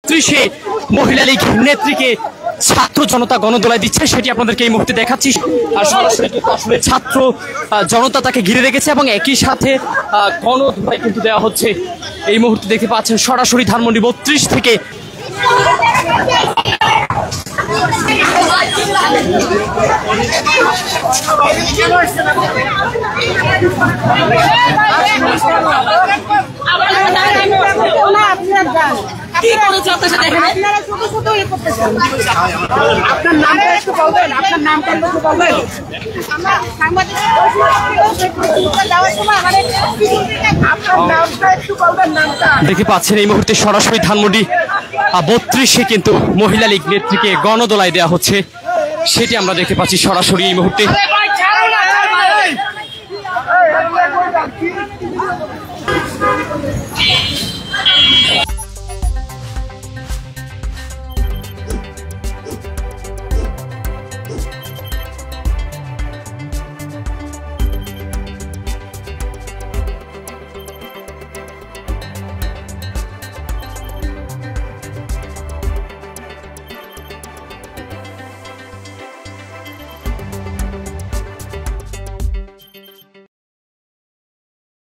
32-এ মহিলা লীগ নেত্রীকে ছাত্র জনতা গণদোলায় দিচ্ছে, সেটি আপনাদেরকে এই মুহূর্তে দেখাচ্ছি। আর সরাসরি আসলে ছাত্র জনতা তাকে ঘিরে রেখেছে এবং একই সাথে গণদোলায় কিন্তু দেওয়া হচ্ছে। এই মুহূর্তে দেখতে পাচ্ছেন সরাসরি ধানমন্ডি 32 থেকে দেখতে পাচ্ছেন এই মুহূর্তে সরাসরি ধানমন্ডি 32-এ কিন্তু মহিলা লীগ নেত্রীকে গণদোলায় দেওয়া হচ্ছে, সেটি আমরা দেখতে পাচ্ছি সরাসরি এই মুহূর্তে।